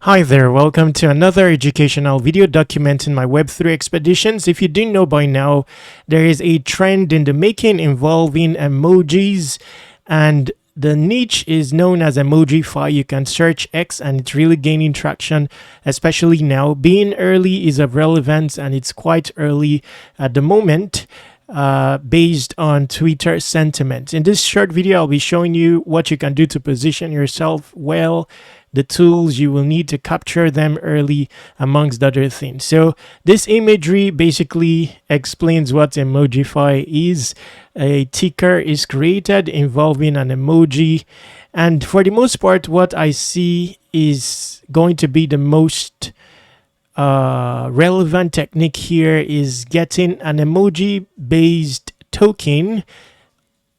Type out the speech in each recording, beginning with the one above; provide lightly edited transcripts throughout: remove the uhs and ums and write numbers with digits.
Hi there, welcome to another educational video documenting my Web3 expeditions. If you didn't know by now, there is a trend in the making involving emojis, and the niche is known as EmojiFi. You can search X and it's really gaining traction, especially now. Being early is of relevance, and it's quite early at the moment. Based on Twitter sentiment. In this short video, I'll be showing you what you can do to position yourself well, the tools you will need to capture them early, amongst other things. So this imagery basically explains what EmojiFi is. A ticker is created involving an emoji, and for the most part, what I see is going to be the most relevant technique here is getting an emoji based token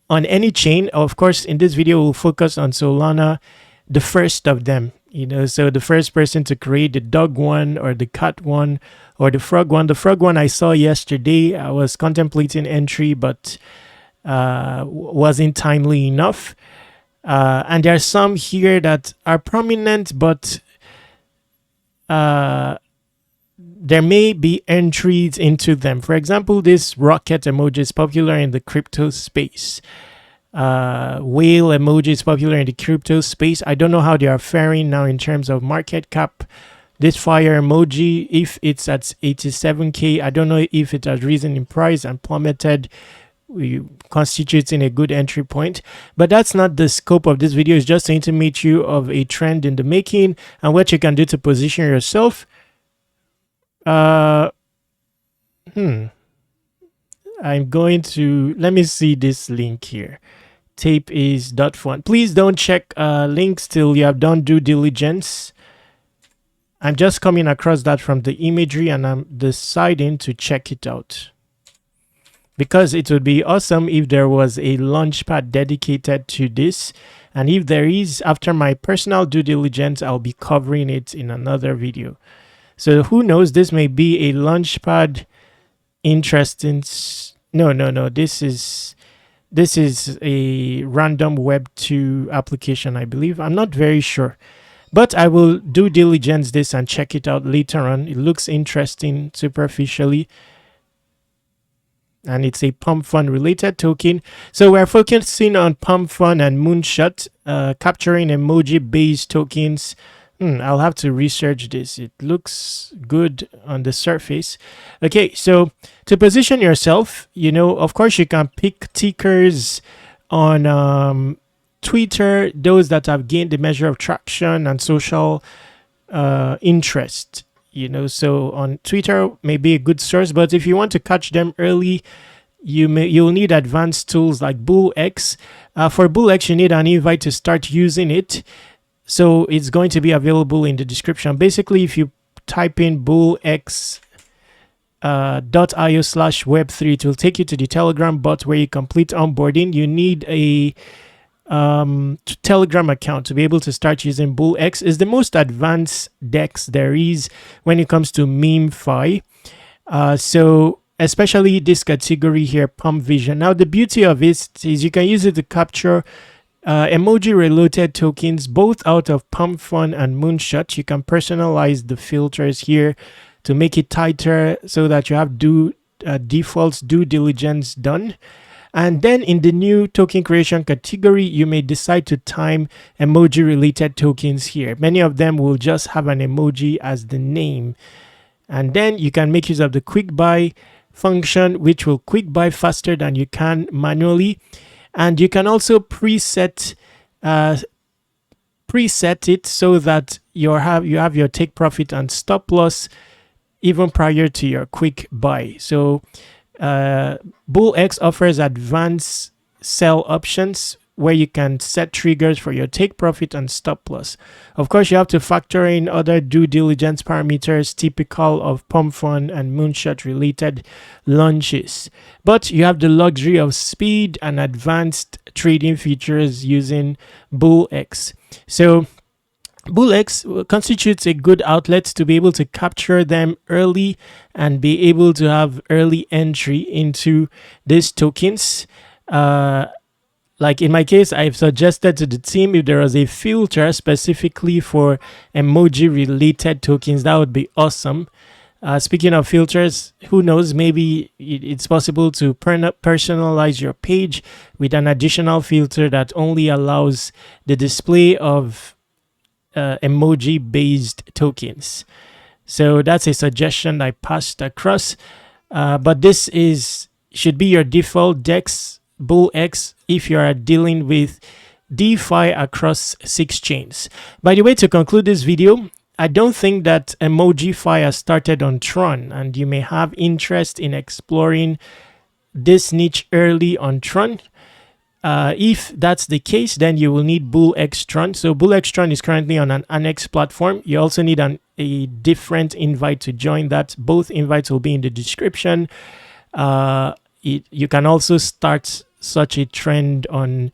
on any chain. Of course, in this video we'll focus on Solana, the first of them, so the first person to create the dog one or the cat one or the frog one. The frog one I saw yesterday. I was contemplating entry, but wasn't timely enough, and there are some here that are prominent, but there may be entries into them. For example, this rocket emoji is popular in the crypto space. Whale emoji is popular in the crypto space. I don't know how they are faring now in terms of market cap. This fire emoji, if it's at 87k, I don't know if it has risen in price and plummeted, constituting a good entry point. But that's not the scope of this video. It's just to intimate you of a trend in the making and what you can do to position yourself. I'm going to, let me see this link here. Tape is .fun. Please don't check links till you have done due diligence. I'm just coming across that from the imagery and I'm deciding to check it out, because it would be awesome if there was a launchpad dedicated to this. And if there is, after my personal due diligence, I'll be covering it in another video. So who knows, this may be a launchpad interesting. No. This is a random web 2 application, I believe. I'm not very sure, but I will due diligence this and check it out later on. It looks interesting superficially, and it's a Pump Fun related token. So we're focusing on Pump Fun and Moonshot, capturing emoji based tokens. I'll have to research this. It looks good on the surface. Okay, so to position yourself, of course you can pick tickers on Twitter, those that have gained the measure of traction and social interest. So on Twitter may be a good source, but if you want to catch them early, you'll need advanced tools like BullX. For BullX, you need an invite to start using it. So it's going to be available in the description. Basically, if you type in bullx.io/web3, it will take you to the Telegram bot where you complete onboarding. You need a Telegram account to be able to start using BullX. It's the most advanced DEX there is when it comes to MemeFi. So especially this category here, Pump Vision. Now, the beauty of it is you can use it to capture emoji-related tokens, both out of Pump Fun and Moonshot. You can personalize the filters here to make it tighter so that you have defaults due diligence done. And then in the new token creation category, you may decide to time emoji-related tokens here. Many of them will just have an emoji as the name. And then you can make use of the quick buy function, which will quick buy faster than you can manually. And you can also preset it so that you have your take profit and stop loss even prior to your quick buy. So BullX offers advanced sell options where you can set triggers for your take profit and stop loss. Of course, you have to factor in other due diligence parameters typical of Pump Fun and Moonshot related launches. But you have the luxury of speed and advanced trading features using BullX. So BullX constitutes a good outlet to be able to capture them early and be able to have early entry into these tokens. like in my case, I've suggested to the team if there was a filter specifically for emoji related tokens, that would be awesome. Speaking of filters, who knows, maybe it's possible to personalize your page with an additional filter that only allows the display of emoji based tokens. So that's a suggestion I passed across. But this should be your default DEX BullX if you are dealing with DeFi across 6 chains. By the way, to conclude this video, I don't think that EmojiFi has started on Tron, and you may have interest in exploring this niche early on Tron. If that's the case, then you will need BullX Tron. So BullX Tron is currently on an Annex platform. You also need a different invite to join that. Both invites will be in the description. You can also start such a trend on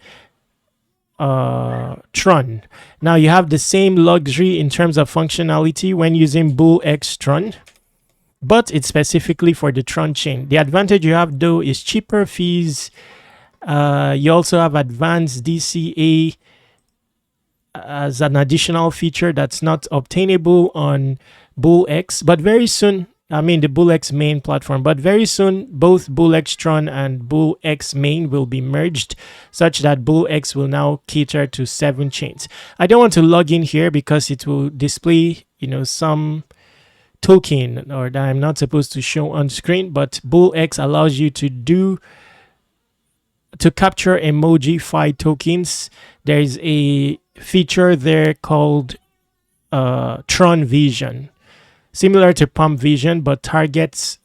Tron. Now you have the same luxury in terms of functionality when using BullX Tron, but it's specifically for the Tron chain. The advantage you have though is cheaper fees. You also have advanced DCA as an additional feature that's not obtainable on BullX, but very soon, I mean the BullX main platform, but very soon both BullX Tron and BullX main will be merged such that BullX will now cater to 7 chains. I don't want to log in here because it will display, some token or that I'm not supposed to show on screen, but BullX allows you to capture EmojiFi tokens. There's a feature there called Tron Vision, similar to Pump Vision, but targets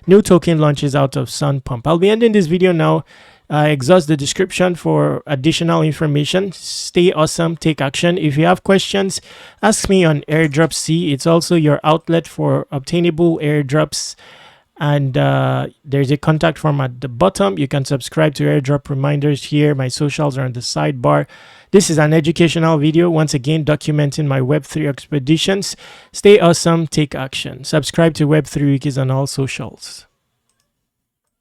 new token launches out of Sun Pump. I'll be ending this video now. Exhaust the description for additional information. Stay awesome, take action. If you have questions, ask me on Airdrop C. It's also your outlet for obtainable airdrops. And there's a contact form at the bottom. You can subscribe to airdrop reminders here. My socials are on the sidebar. This is an educational video, once again documenting my Web3 expeditions. Stay awesome, take action. Subscribe to Web3 Wikis on all socials.